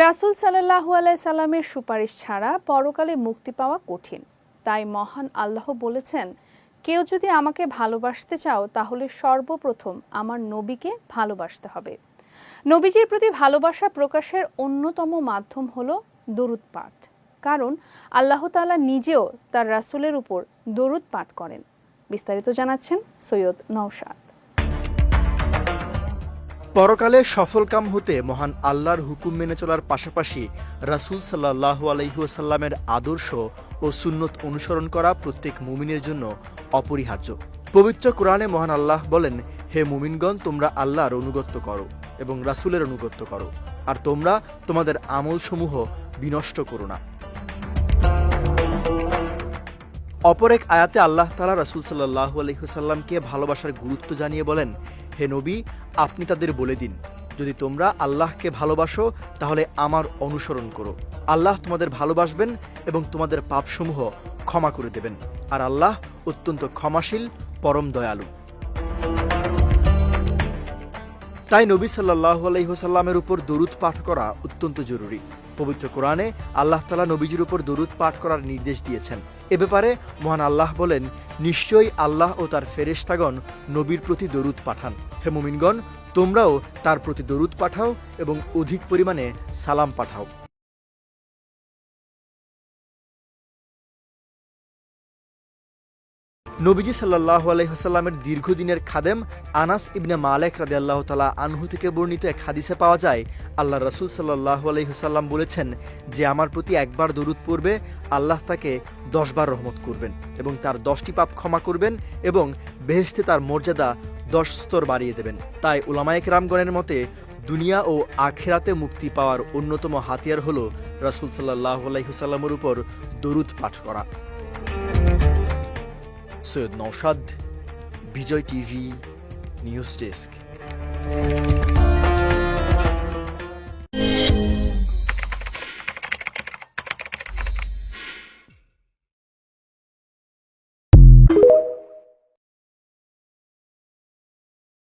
রাসূল সাল্লাল্লাহু আলাইহি সাল্লামের সুপারিশ ছাড়া পরকালে মুক্তি পাওয়া কঠিন। তাই মহান আল্লাহ বলেছেন, কেউ যদি আমাকে ভালোবাসতে চাও তাহলে সর্বপ্রথম আমার নবীকে ভালোবাসতে হবে। নবীজির প্রতি ভালোবাসা প্রকাশের অন্যতম মাধ্যম হলো দরুদ পাঠ, কারণ আল্লাহ তাআলা নিজেও তার রাসূলের উপর দরুদ পাঠ করেন। বিস্তারিত জানাচ্ছেন সৈয়দ নওশাদ। পরকালে সফলকাম হতে মহান আল্লাহর হুকুম মেনে চলার পাশাপাশি রাসূল সাল্লাল্লাহু আলাইহি ওয়াসাল্লামের আদর্শ ও সুন্নত অনুসরণ করা প্রত্যেক মুমিনের জন্য অপরিহার্য। পবিত্র কোরআনে মহান আল্লাহ বলেন, হে মুমিনগণ, তোমরা আল্লাহর অনুগত্য করো এবং রাসূলের অনুগত্য করো, আর তোমরা তোমাদের আমলসমূহ বিনষ্ট করো না। অপর এক আয়াতে আল্লাহ তাআলা রাসূল সাল্লাল্লাহু আলাইহি ওয়াসাল্লামকে ভালোবাসার গুরুত্ব জানিয়ে বলেন, হে নবী, আপনি তাদের বলে দিন, যদি তোমরা আল্লাহকে ভালোবাসো তাহলে আমার অনুসরণ করো। আল্লাহ তোমাদের ভালোবাসবেন এবং তোমাদের পাপসমূহ ক্ষমা করে দেবেন, আর আল্লাহ অত্যন্ত ক্ষমাশীল, পরম দয়ালু। তাই নবী সাল্লাল্লাহু আলাইহি ওয়াসাল্লামের উপর দরুদ পাঠ করা অত্যন্ত জরুরি। পবিত্র কোরআনে আল্লাহ তাআলা নবীজির উপর দরুদ পাঠ করার নির্দেশ দিয়েছেন। এ ব্যাপারে মহান আল্লাহ বলেন, নিশ্চয়ই আল্লাহ ও তার ফেরেশতাগণ নবীর প্রতি দরুদ পাঠান। হে মুমিনগণ, তোমরাও তার প্রতি দরুদ পাঠাও এবং অধিক পরিমাণে সালাম পাঠাও। নবীজি সাল্লাল্লাহু আলাইহি ওয়াসাল্লামের দীর্ঘদিনের খাদেম আনাস ইবনে মালিক রাদিয়াল্লাহু তাআলা আনহু থেকে বর্ণিত এক হাদিসে পাওয়া যায়, আল্লাহর রাসূল সাল্লাল্লাহু আলাইহি ওয়াসাল্লাম বলেছেন, যে আমার প্রতি একবার দরুদ পড়বে আল্লাহ তাকে 10 বার রহমত করবেন এবং তার 10টি পাপ ক্ষমা করবেন এবং বেহেশতে তার মর্যাদা 10 স্তর বাড়িয়ে দেবেন। তাই উলামায়ে কেরামগণের মতে দুনিয়া ও আখিরাতে মুক্তি পাওয়ার অন্যতম হাতিয়ার হলো রাসূল সাল্লাল্লাহু আলাইহি ওয়াসাল্লামের উপর দরুদ পাঠ করা। সৈয়দ নওশাদ, বিজয় টিভি, নিউজ ডেস্ক।